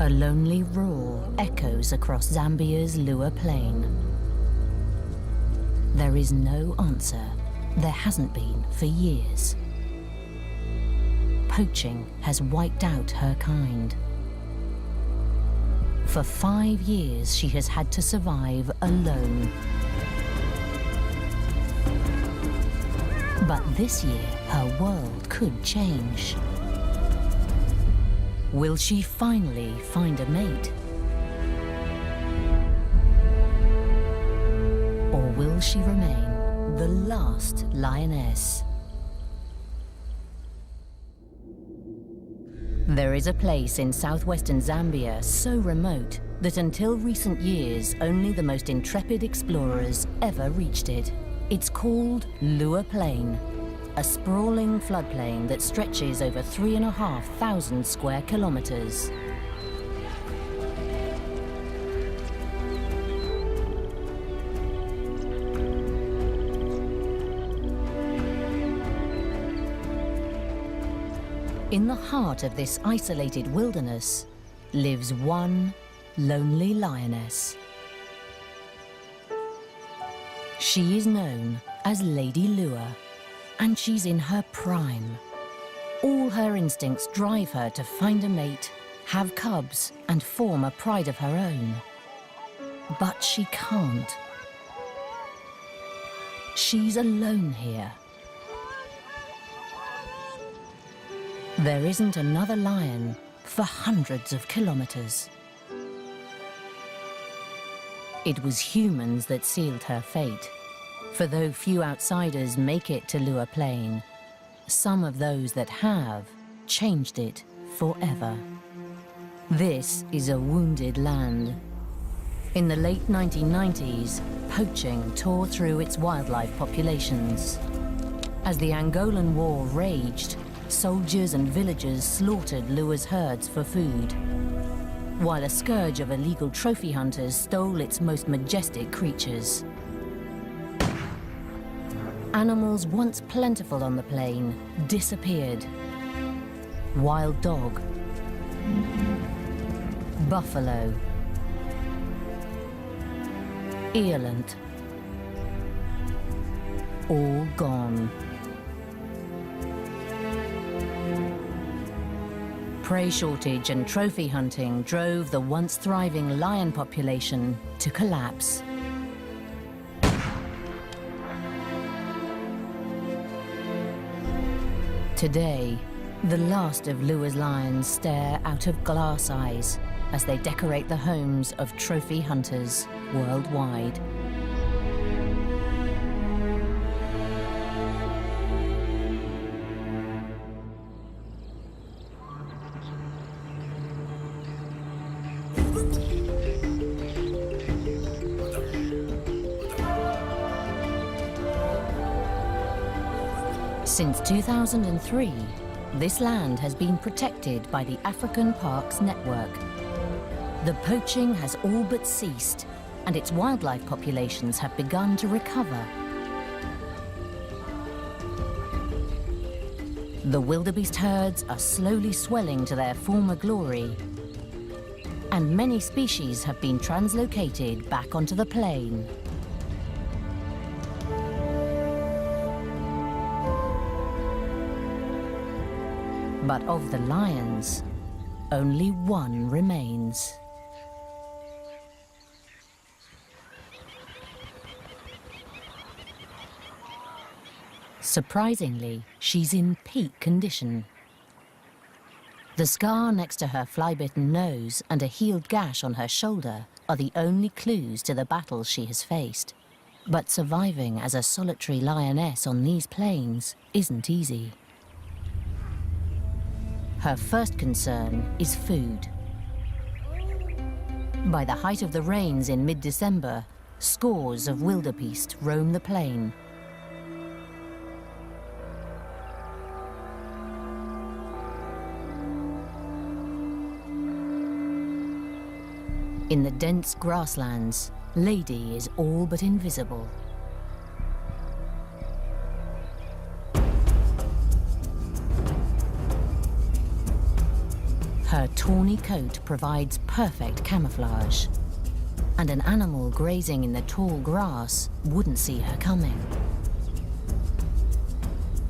A lonely roar echoes across Zambia's Lua Plain. There is no answer. There hasn't been for years. Poaching has wiped out her kind. For 5 years, she has had to survive alone. But this year, her world could change. Will she finally find a mate? Or will she remain the last lioness? There is a place in southwestern Zambia so remote that until recent years, only the most intrepid explorers ever reached it. It's called Lua Plain, a sprawling floodplain that stretches over 3,500 square kilometers. In the heart of this isolated wilderness lives one lonely lioness. She is known as Lady Lua, and she's in her prime. All her instincts drive her to find a mate, have cubs, and form a pride of her own. But she can't. She's alone here. There isn't another lion for hundreds of kilometers. It was humans that sealed her fate. For though few outsiders make it to Lua Plain, some of those that have changed it forever. This is a wounded land. In the late 1990s, poaching tore through its wildlife populations. As the Angolan War raged, soldiers and villagers slaughtered Lua's herds for food, while a scourge of illegal trophy hunters stole its most majestic creatures. Animals once plentiful on the plain disappeared. Wild dog, buffalo, eland, all gone. Prey shortage and trophy hunting drove the once thriving lion population to collapse. Today, the last of Lua's lions stare out of glass eyes as they decorate the homes of trophy hunters worldwide. Since 2003, this land has been protected by the African Parks Network. The poaching has all but ceased, and its wildlife populations have begun to recover. The wildebeest herds are slowly swelling to their former glory, and many species have been translocated back onto the plain. But of the lions, only one remains. Surprisingly, she's in peak condition. The scar next to her fly-bitten nose and a healed gash on her shoulder are the only clues to the battles she has faced. But surviving as a solitary lioness on these plains isn't easy. Her first concern is food. By the height of the rains in mid-December, scores of wildebeest roam the plain. In the dense grasslands, Lady is all but invisible. Her tawny coat provides perfect camouflage, and an animal grazing in the tall grass wouldn't see her coming.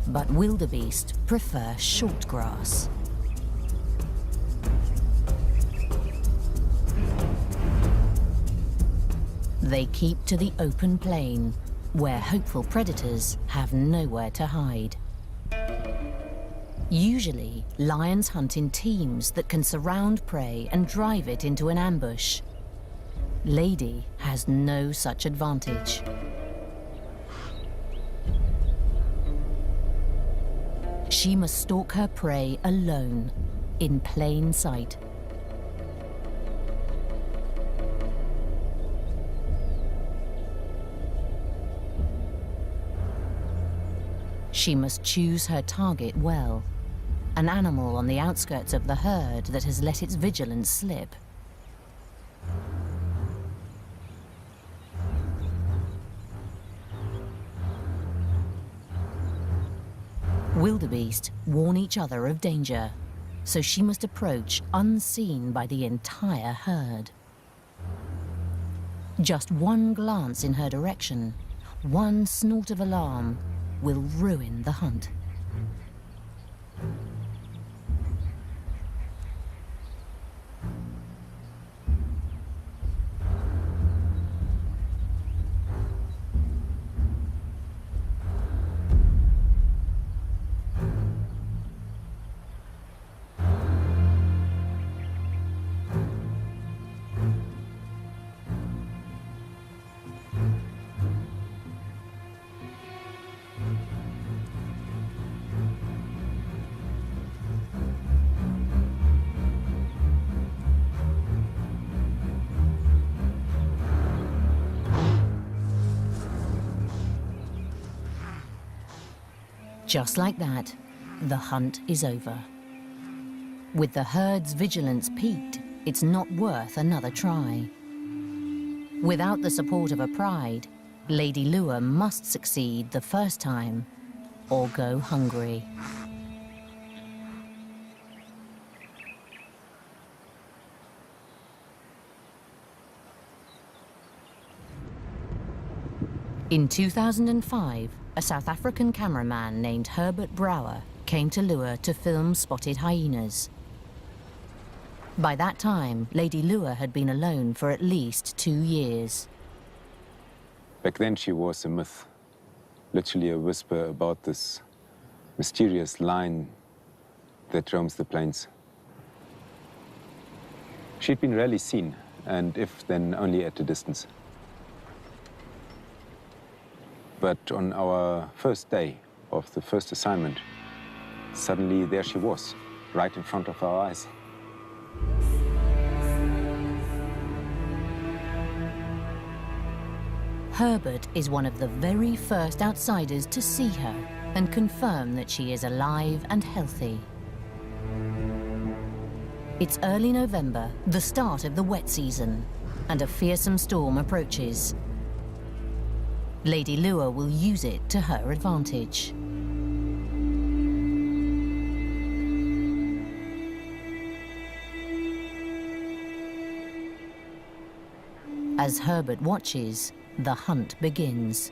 But wildebeest prefer short grass. They keep to the open plain, where hopeful predators have nowhere to hide. Usually, lions hunt in teams that can surround prey and drive it into an ambush. Lady has no such advantage. She must stalk her prey alone, in plain sight. She must choose her target well, an animal on the outskirts of the herd that has let its vigilance slip. Wildebeest warn each other of danger, so she must approach unseen by the entire herd. Just one glance in her direction, one snort of alarm, will ruin the hunt. Just like that, the hunt is over. With the herd's vigilance peaked, it's not worth another try. Without the support of a pride, Lady Lure must succeed the first time or go hungry. In 2005, a South African cameraman named Herbert Brouwer came to Lure to film spotted hyenas. By that time, Lady Lure had been alone for at least 2 years. Back then she was a myth, literally a whisper about this mysterious lion that roams the plains. She'd been rarely seen, and if then only at a distance. But on our first day of the first assignment, suddenly there she was, right in front of our eyes. Herbert is one of the very first outsiders to see her and confirm that she is alive and healthy. It's early November, the start of the wet season, and a fearsome storm approaches. Lady Lure will use it to her advantage. As Herbert watches, the hunt begins.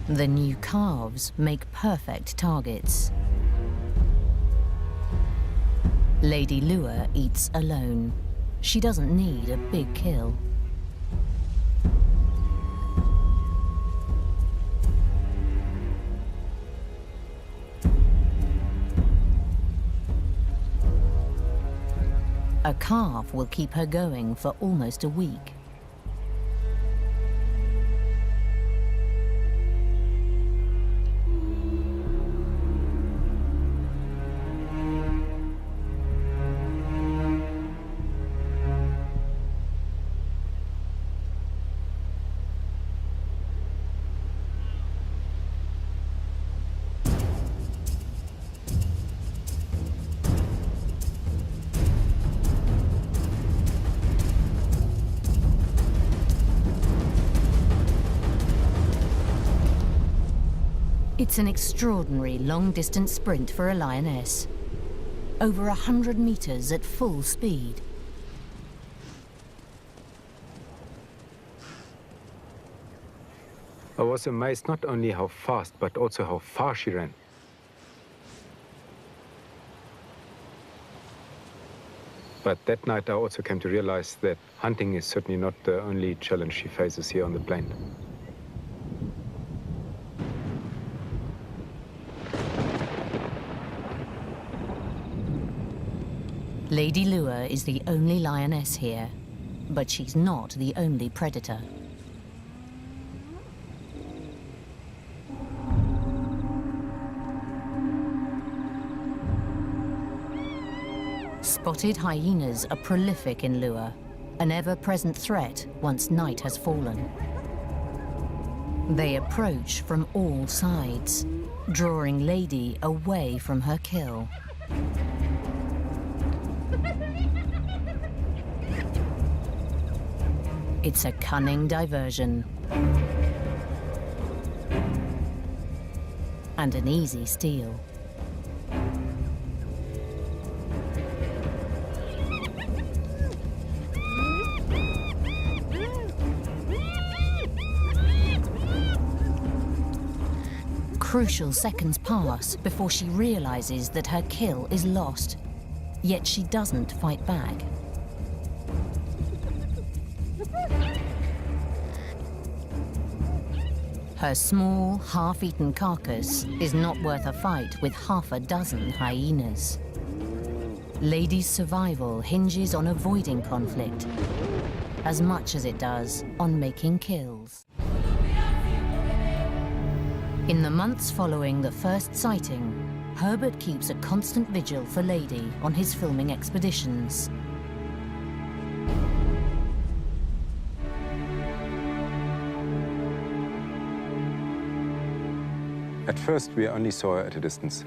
The new calves make perfect targets. Lady Lure eats alone. She doesn't need a big kill. A calf will keep her going for almost a week. It's an extraordinary long-distance sprint for a lioness. Over 100 meters at full speed. I was amazed not only how fast, but also how far she ran. But that night I also came to realize that hunting is certainly not the only challenge she faces here on the plain. Lady Lua is the only lioness here, but she's not the only predator. Spotted hyenas are prolific in Lua, an ever-present threat once night has fallen. They approach from all sides, drawing Lady away from her kill. It's a cunning diversion. And an easy steal. Crucial seconds pass before she realizes that her kill is lost, yet she doesn't fight back. Her small, half-eaten carcass is not worth a fight with half a dozen hyenas. Lady's survival hinges on avoiding conflict, as much as it does on making kills. In the months following the first sighting, Herbert keeps a constant vigil for Lady on his filming expeditions. At first, we only saw her at a distance.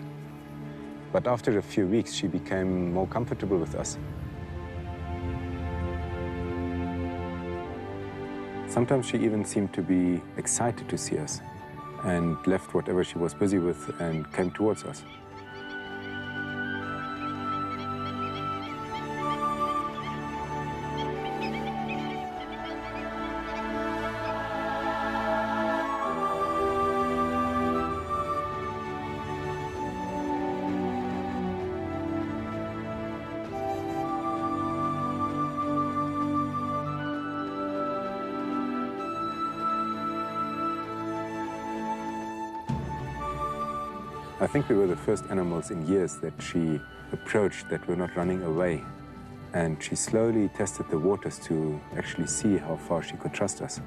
But after a few weeks, she became more comfortable with us. Sometimes she even seemed to be excited to see us and left whatever she was busy with and came towards us. I think we were the first animals in years that she approached that were not running away. And she slowly tested the waters to actually see how far she could trust us.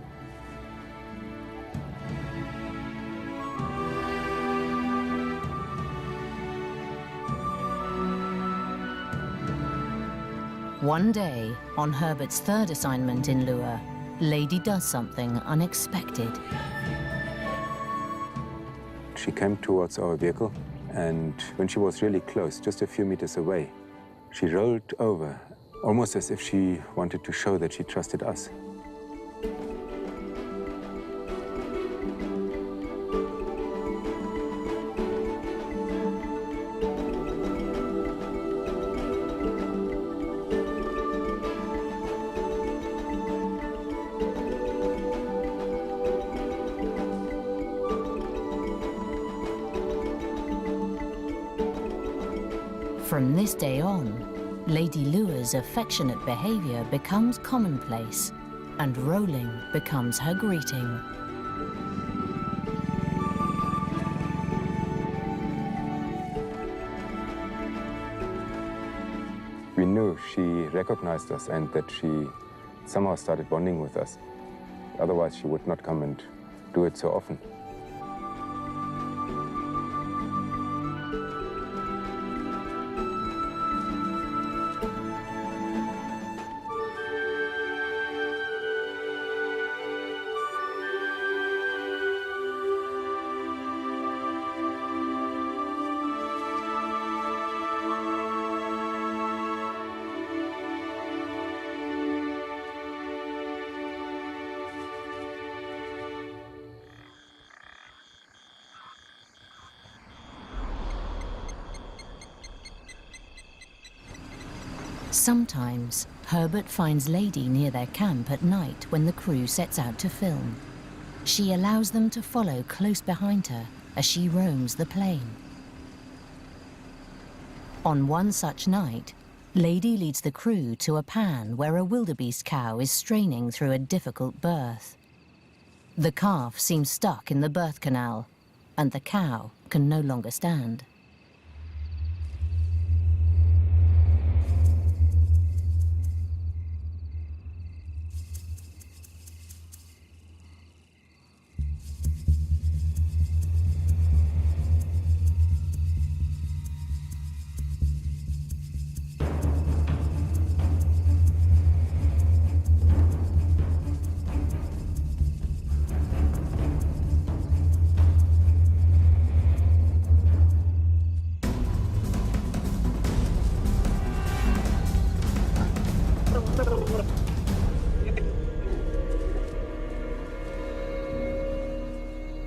One day, on Herbert's third assignment in Lua, Lady does something unexpected. She came towards our vehicle, and when she was really close, just a few meters away, she rolled over, almost as if she wanted to show that she trusted us. From this day on, Lady Lua's affectionate behavior becomes commonplace, and rolling becomes her greeting. We knew she recognized us and that she somehow started bonding with us. Otherwise, she would not come and do it so often. Sometimes, Herbert finds Lady near their camp at night when the crew sets out to film. She allows them to follow close behind her as she roams the plain. On one such night, Lady leads the crew to a pan where a wildebeest cow is straining through a difficult birth. The calf seems stuck in the birth canal, and the cow can no longer stand.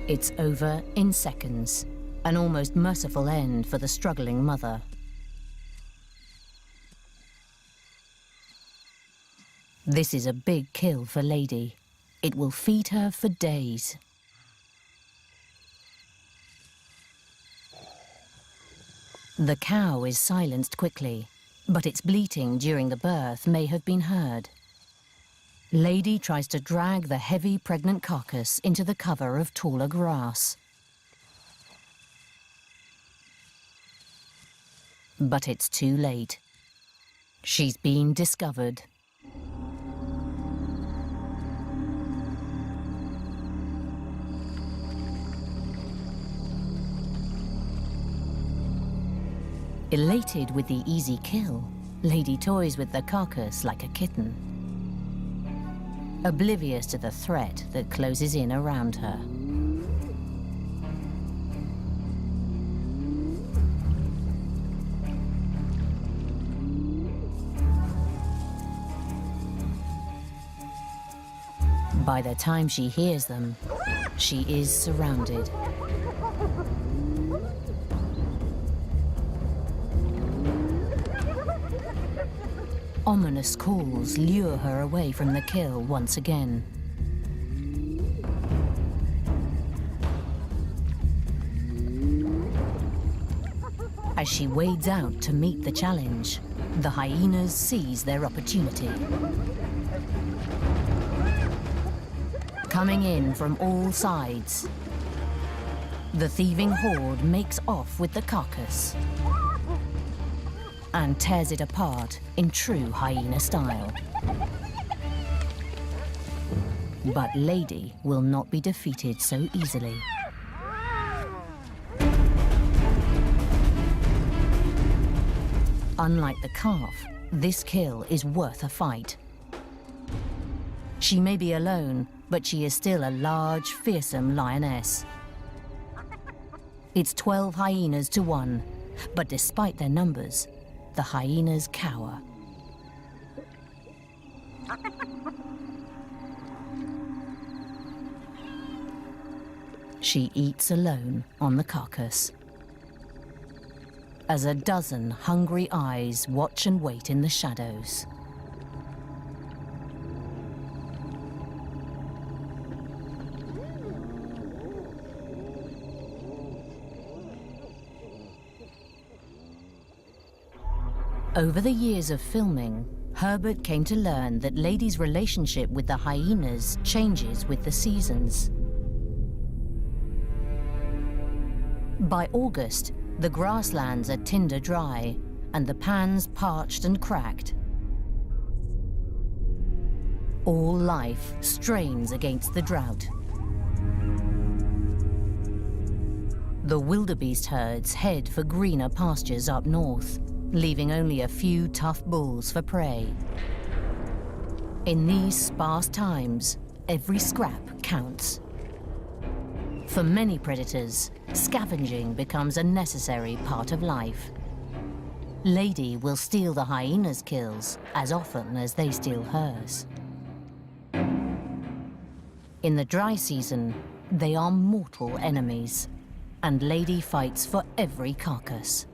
It's over in seconds, an almost merciful end for the struggling mother. This is a big kill for Lady. It will feed her for days. The cow is silenced quickly, but its bleating during the birth may have been heard. Lady tries to drag the heavy pregnant carcass into the cover of taller grass. But it's too late. She's been discovered. Elated with the easy kill, Lady toys with the carcass like a kitten, oblivious to the threat that closes in around her. By the time she hears them, she is surrounded. Ominous calls lure her away from the kill once again. As she wades out to meet the challenge, the hyenas seize their opportunity. Coming in from all sides, the thieving horde makes off with the carcass and tears it apart in true hyena style. But Lady will not be defeated so easily. Unlike the calf, this kill is worth a fight. She may be alone, but she is still a large, fearsome lioness. It's 12 hyenas to 1, but despite their numbers, the hyenas cower. She eats alone on the carcass, as a dozen hungry eyes watch and wait in the shadows. Over the years of filming, Herbert came to learn that Lady's relationship with the hyenas changes with the seasons. By August, the grasslands are tinder dry and the pans parched and cracked. All life strains against the drought. The wildebeest herds head for greener pastures up north, leaving only a few tough bulls for prey. In these sparse times, every scrap counts. For many predators, scavenging becomes a necessary part of life. Lady will steal the hyena's kills as often as they steal hers. In the dry season, they are mortal enemies, and Lady fights for every carcass.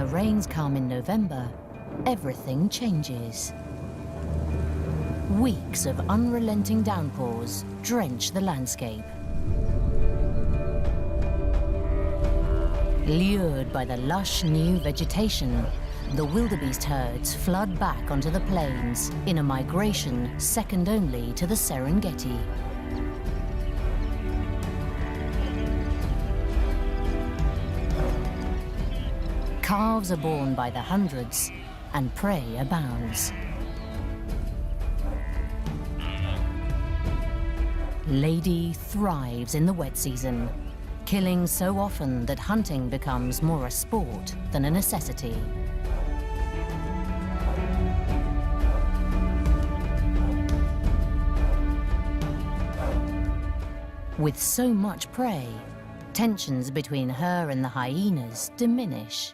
rains come in November, everything changes. Weeks of unrelenting downpours drench the landscape. Lured by the lush new vegetation, the wildebeest herds flood back onto the plains in a migration second only to the Serengeti. Calves are born by the hundreds, and prey abounds. Lady thrives in the wet season, killing so often that hunting becomes more a sport than a necessity. With so much prey, tensions between her and the hyenas diminish.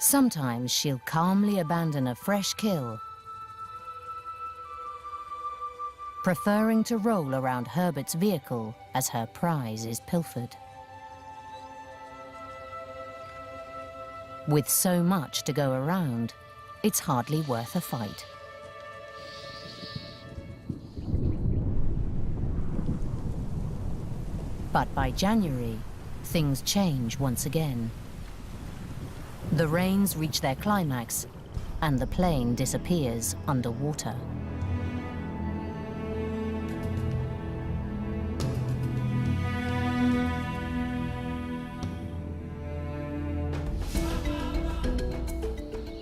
Sometimes she'll calmly abandon a fresh kill, preferring to roll around Herbert's vehicle as her prize is pilfered. With so much to go around, it's hardly worth a fight. But by January, things change once again. The rains reach their climax, and the plain disappears underwater.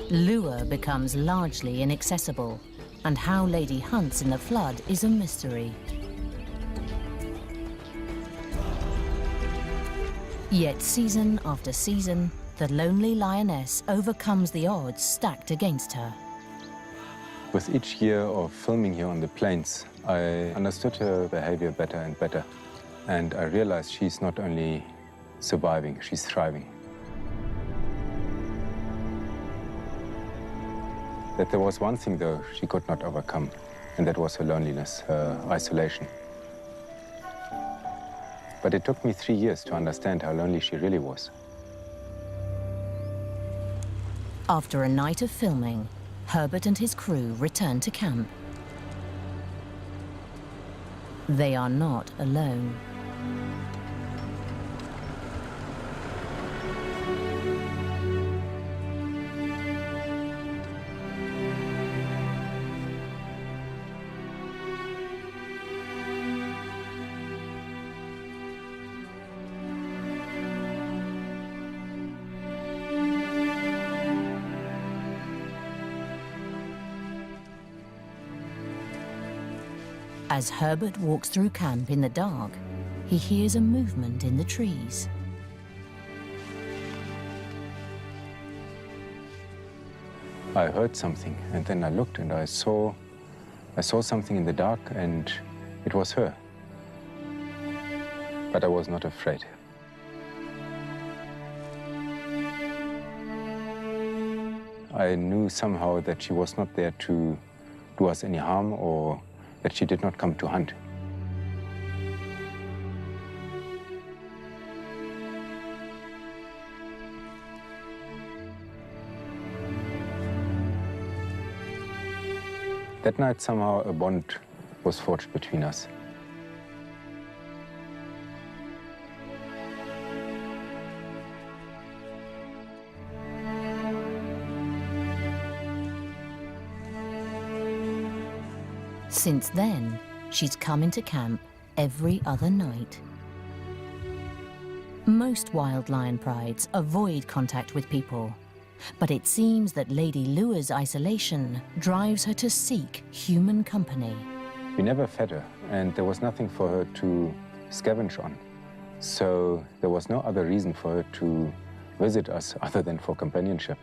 Lure becomes largely inaccessible, and how Lady hunts in the flood is a mystery. Yet season after season, the lonely lioness overcomes the odds stacked against her. With each year of filming here on the plains, I understood her behavior better and better. And I realized she's not only surviving, she's thriving. That there was one thing, though, she could not overcome, and that was her loneliness, her isolation. But it took me 3 years to understand how lonely she really was. After a night of filming, Herbert and his crew return to camp. They are not alone. As Herbert walks through camp in the dark, he hears a movement in the trees. I heard something, and then I looked and I saw something in the dark, and it was her. But I was not afraid. I knew somehow that she was not there to do us any harm, or that she did not come to hunt. That night, somehow, a bond was forged between us. Since then, she's come into camp every other night. Most wild lion prides avoid contact with people, but it seems that Lady Lure's isolation drives her to seek human company. We never fed her, and there was nothing for her to scavenge on. So there was no other reason for her to visit us other than for companionship.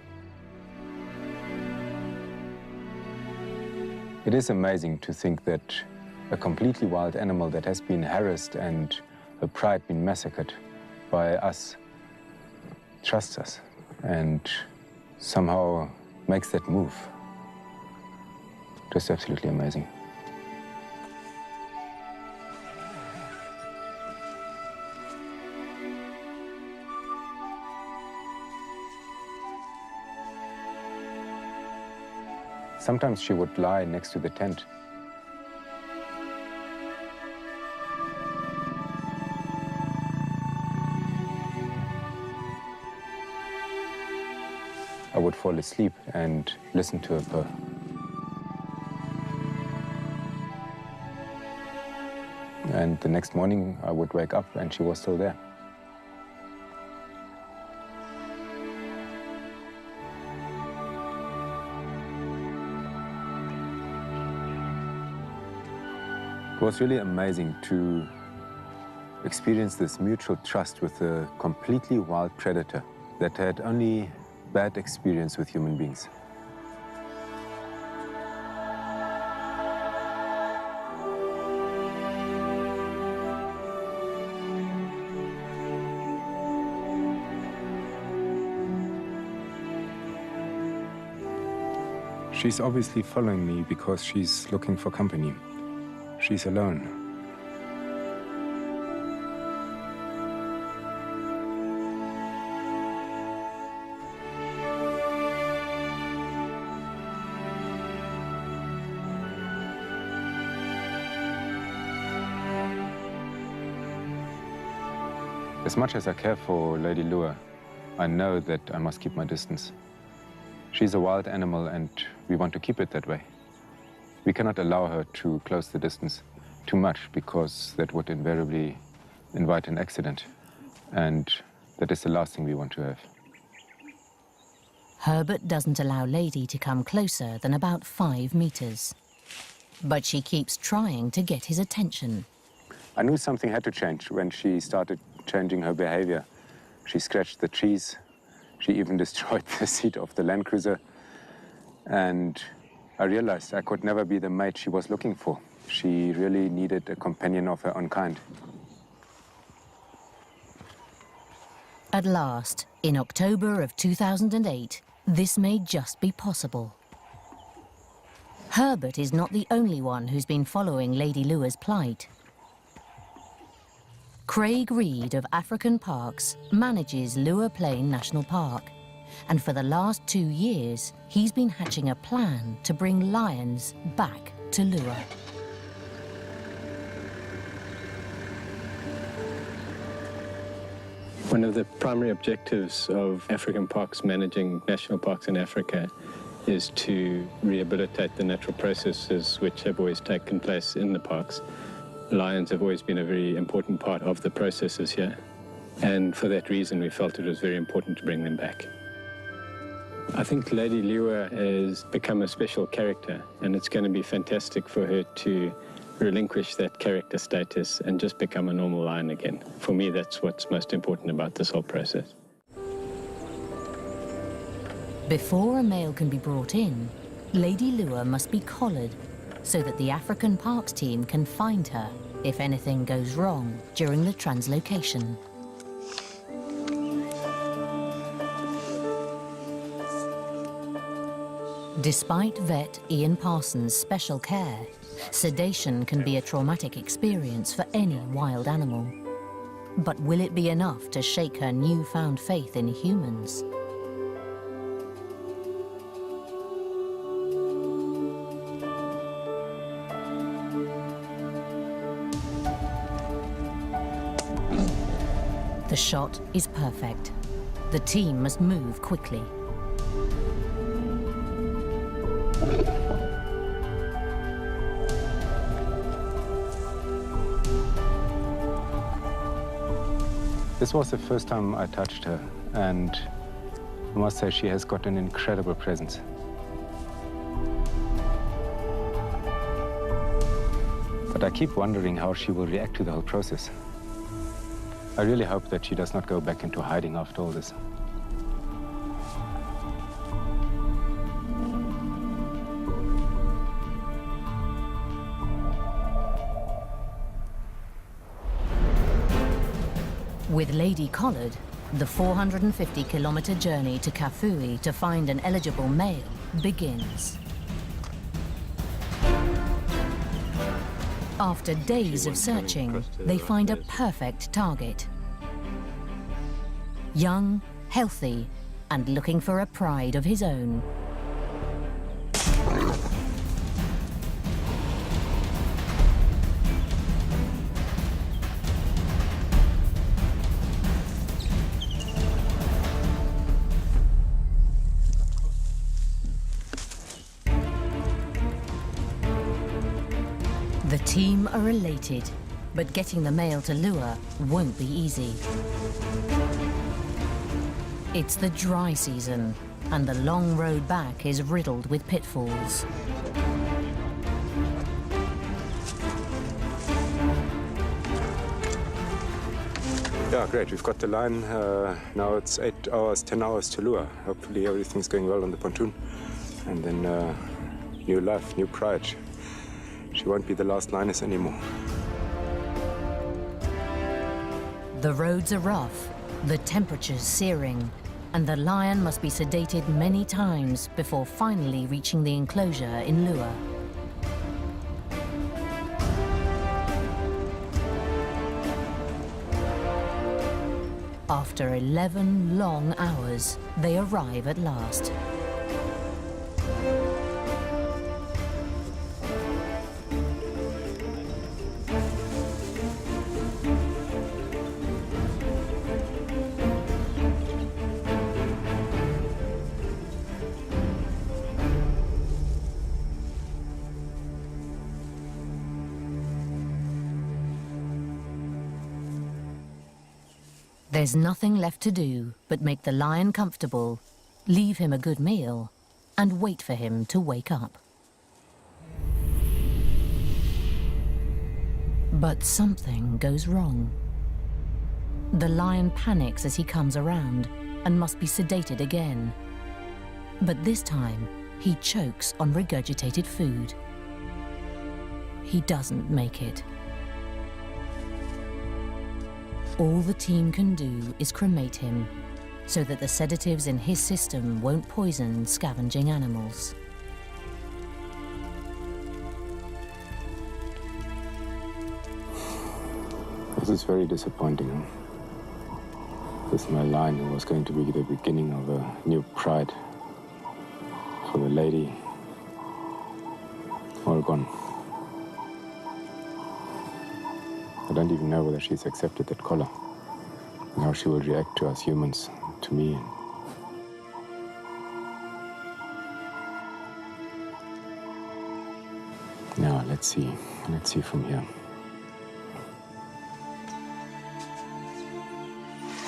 It is amazing to think that a completely wild animal that has been harassed and her pride been massacred by us trusts us and somehow makes that move. Just absolutely amazing. Sometimes she would lie next to the tent. I would fall asleep and listen to her purr. And the next morning, I would wake up and she was still there. It was really amazing to experience this mutual trust with a completely wild predator that had only bad experience with human beings. She's obviously following me because she's looking for company. She's alone. As much as I care for Lady Lua, I know that I must keep my distance. She's a wild animal and we want to keep it that way. We cannot allow her to close the distance too much because that would invariably invite an accident. And that is the last thing we want to have. Herbert doesn't allow Lady to come closer than about 5 meters. But she keeps trying to get his attention. I knew something had to change when she started changing her behavior. She scratched the trees. She even destroyed the seat of the Land Cruiser. And I realized I could never be the mate she was looking for. She really needed a companion of her own kind. At last, in October of 2008, this may just be possible. Herbert is not the only one who's been following Lady Lua's plight. Craig Reed of African Parks manages Lua Plain National Park, and for the last 2 years, he's been hatching a plan to bring lions back to Lua. One of the primary objectives of African Parks managing national parks in Africa is to rehabilitate the natural processes which have always taken place in the parks. Lions have always been a very important part of the processes here, and for that reason we felt it was very important to bring them back. I think Lady Lua has become a special character, and it's going to be fantastic for her to relinquish that character status and just become a normal lion again. For me, that's what's most important about this whole process. Before a male can be brought in, Lady Lua must be collared so that the African Parks team can find her if anything goes wrong during the translocation. Despite vet Ian Parsons' special care, sedation can be a traumatic experience for any wild animal. But will it be enough to shake her newfound faith in humans? The shot is perfect. The team must move quickly. This was the first time I touched her, and I must say she has got an incredible presence. But I keep wondering how she will react to the whole process. I really hope that she does not go back into hiding after all this. With Lady collared, the 450-kilometer journey to Kafui to find an eligible male begins. After days of searching, they find a perfect target. Young, healthy, and looking for a pride of his own. The team are elated, but getting the male to lure won't be easy. It's the dry season, and the long road back is riddled with pitfalls. Yeah, great. We've got the line. Now it's 8 hours, 10 hours to lure. Hopefully everything's going well on the pontoon. And then new life, new pride. She won't be the last lioness anymore. The roads are rough, the temperature's searing, and the lion must be sedated many times before finally reaching the enclosure in Lure. After 11 long hours, they arrive at last. There's nothing left to do but make the lion comfortable, leave him a good meal, and wait for him to wake up. But something goes wrong. The lion panics as he comes around and must be sedated again. But this time, he chokes on regurgitated food. He doesn't make it. All the team can do is cremate him, so that the sedatives in his system won't poison scavenging animals. This is very disappointing. This is my line who was going to be the beginning of a new pride for the lady. All gone. I don't even know whether she's accepted that collar, and how she will react to us humans, to me. Now, let's see from here.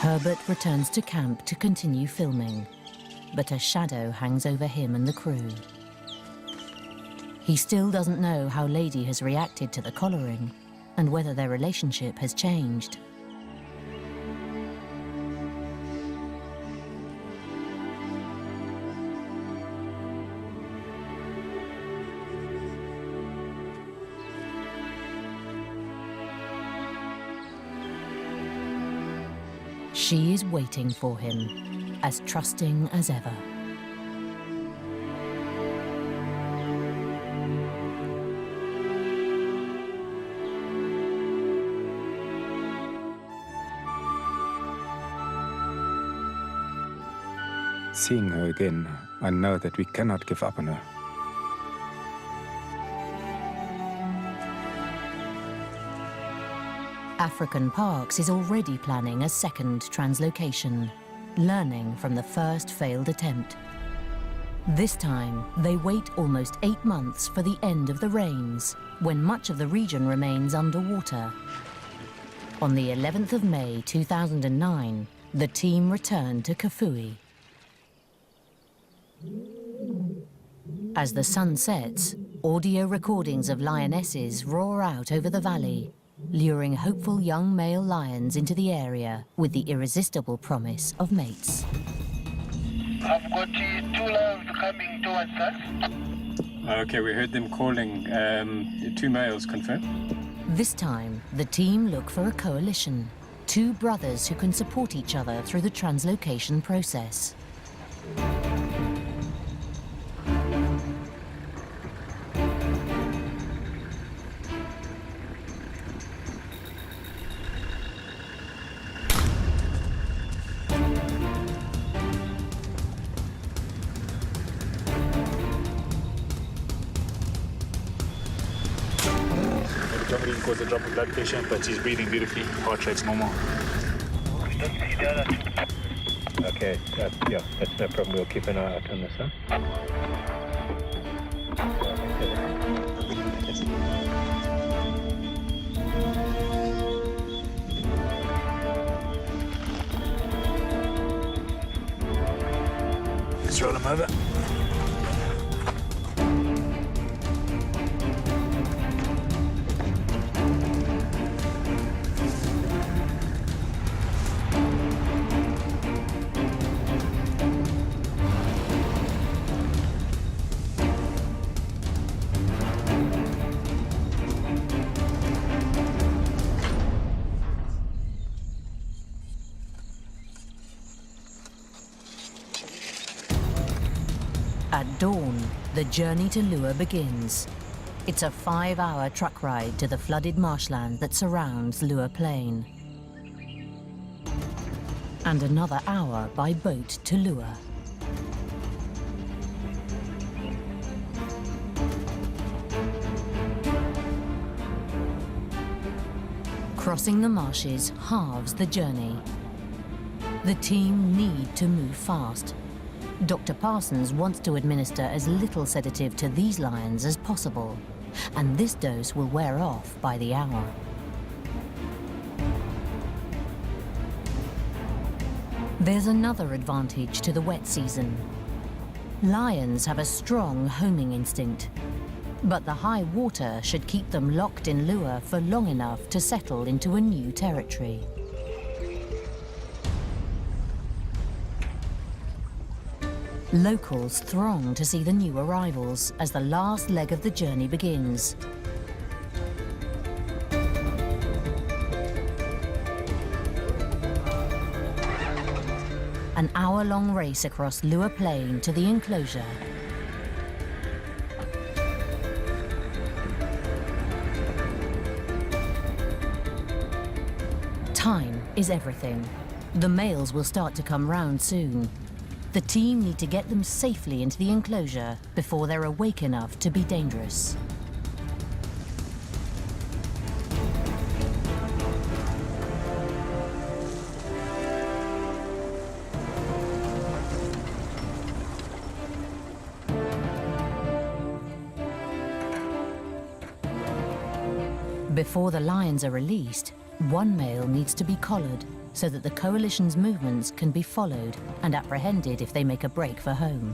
Herbert returns to camp to continue filming, but a shadow hangs over him and the crew. He still doesn't know how Lady has reacted to the collaring, and whether their relationship has changed. She is waiting for him, as trusting as ever. Seeing her again, I know that we cannot give up on her. African Parks is already planning a second translocation, learning from the first failed attempt. This time, they wait almost 8 months for the end of the rains, when much of the region remains underwater. On the 11th of May 2009, the team returned to Kafue. As the sun sets, audio recordings of lionesses roar out over the valley, luring hopeful young male lions into the area with the irresistible promise of mates. I've got 2 lions coming towards us. Okay, we heard them calling. 2 males confirmed. This time, the team look for a coalition, 2 brothers who can support each other through the translocation process. Somebody caused a drop of blood pressure, but she's breathing beautifully. Heart rate's normal. Okay, that's no problem. We'll keep an eye out on this, huh? Just roll him over. At dawn, the journey to Lua begins. It's a 5-hour truck ride to the flooded marshland that surrounds Lua Plain. And another hour by boat to Lua. Crossing the marshes halves the journey. The team need to move fast. Dr. Parsons wants to administer as little sedative to these lions as possible, and this dose will wear off by the hour. There's another advantage to the wet season. Lions have a strong homing instinct, but the high water should keep them locked in Lua for long enough to settle into a new territory. Locals throng to see the new arrivals as the last leg of the journey begins. An hour-long race across Lua Plain to the enclosure. Time is everything. The males will start to come round soon. The team need to get them safely into the enclosure before they're awake enough to be dangerous. Before the lions are released, one male needs to be collared so that the coalition's movements can be followed and apprehended if they make a break for home.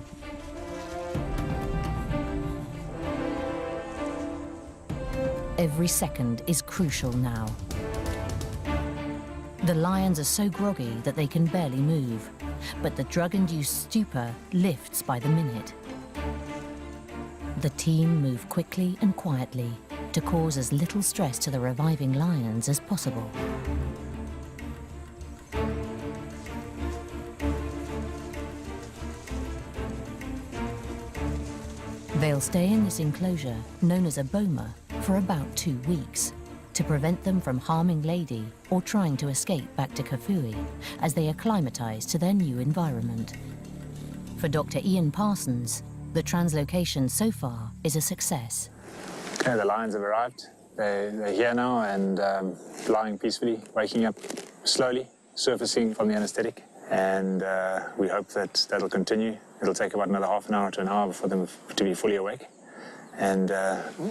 Every second is crucial now. The lions are so groggy that they can barely move, but the drug-induced stupor lifts by the minute. The team move quickly and quietly to cause as little stress to the reviving lions as possible. They'll stay in this enclosure, known as a boma, for about 2 weeks, to prevent them from harming Lady or trying to escape back to Kafui as they acclimatise to their new environment. For Dr. Ian Parsons, the translocation so far is a success. Okay, the lions have arrived. They're here now and lying peacefully, waking up slowly, surfacing from the anesthetic. And we hope that that'll continue. It'll take about another half an hour to an hour for them to be fully awake. And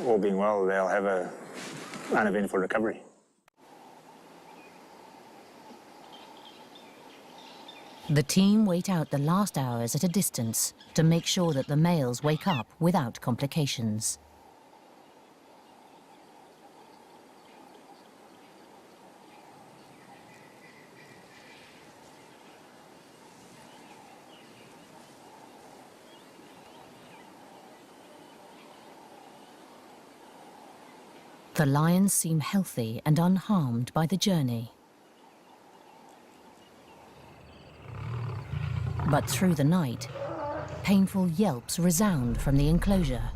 all being well, they'll have an uneventful recovery. The team wait out the last hours at a distance to make sure that the males wake up without complications. The lions seem healthy and unharmed by the journey. But through the night, painful yelps resound from the enclosure.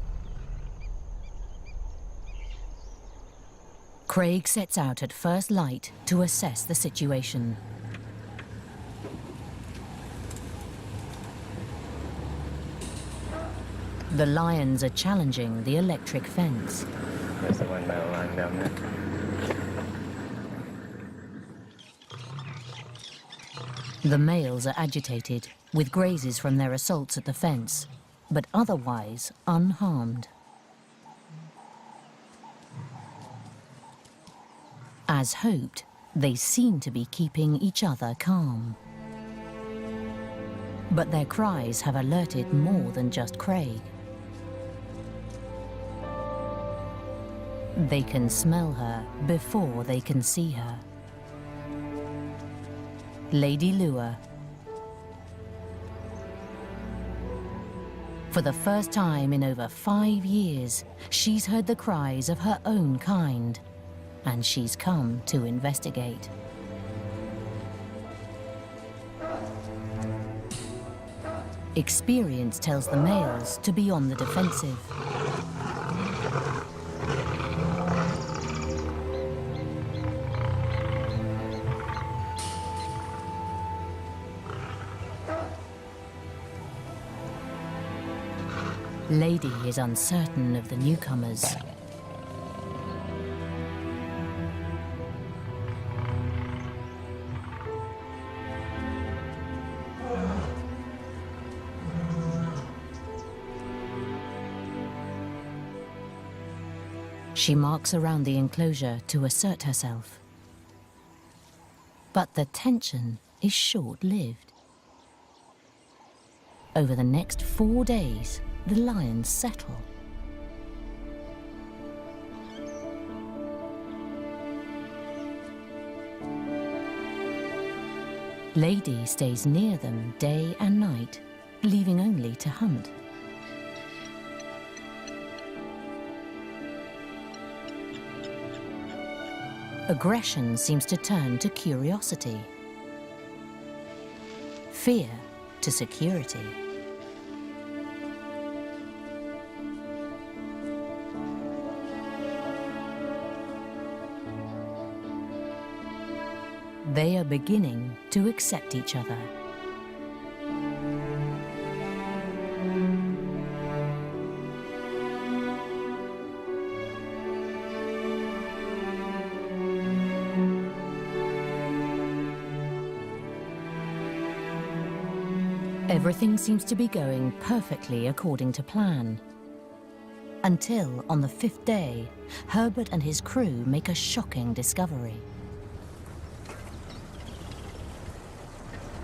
Craig sets out at first light to assess the situation. The lions are challenging the electric fence. There's the one male lying down there. The males are agitated, with grazes from their assaults at the fence, but otherwise unharmed. As hoped, they seem to be keeping each other calm. But their cries have alerted more than just Craig. They can smell her before they can see her. Lady Lua. For the first time in over 5 years, she's heard the cries of her own kind, and she's come to investigate. Experience tells the males to be on the defensive. Lady is uncertain of the newcomers. She marks around the enclosure to assert herself. But the tension is short-lived. Over the next 4 days, the lions settle. Lady stays near them day and night, leaving only to hunt. Aggression seems to turn to curiosity. Fear to security. They are beginning to accept each other. Everything seems to be going perfectly according to plan. Until, on the 5th day, Herbert and his crew make a shocking discovery.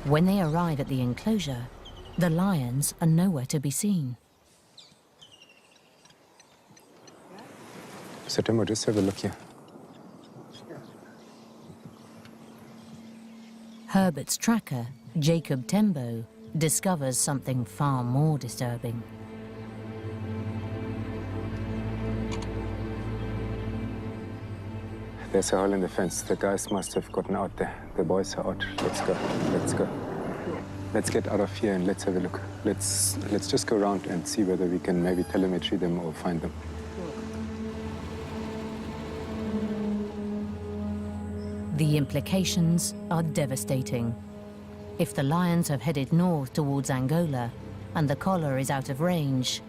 When they arrive at the enclosure, the lions are nowhere to be seen. September, just have a look here. Herbert's tracker, Jacob Tembo, discovers something far more disturbing. There's a hole in the fence. The guys must have gotten out there. The boys are out. Let's go. Let's go. Let's get out of here and let's have a look. Let's just go around and see whether we can maybe telemetry them or find them. The implications are devastating. If the lions have headed north towards Angola and the collar is out of range,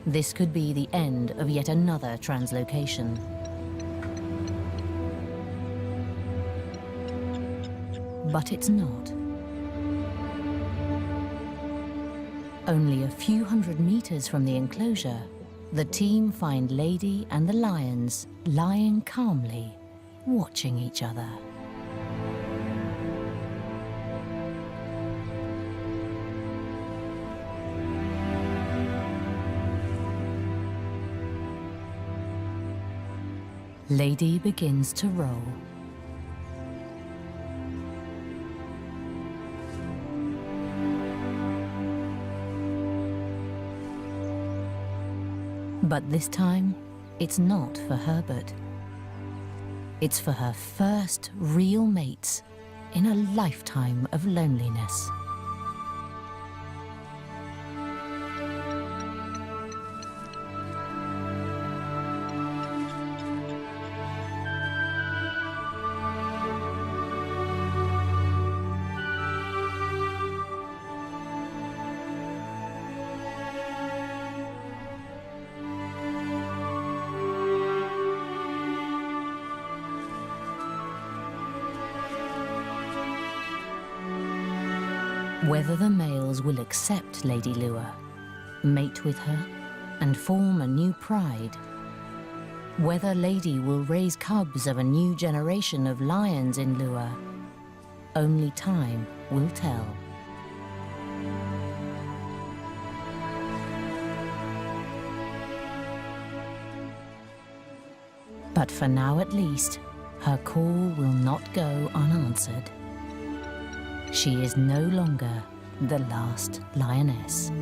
this could be the end of yet another translocation. But it's not. Only a few hundred meters from the enclosure, the team find Lady and the lions lying calmly, watching each other. Lady begins to roll. But this time, it's not for Herbert. It's for her first real mates in a lifetime of loneliness. Whether the males will accept Lady Lua, mate with her, and form a new pride, whether Lady will raise cubs of a new generation of lions in Lua, only time will tell. But for now at least, her call will not go unanswered. She is no longer the last lioness.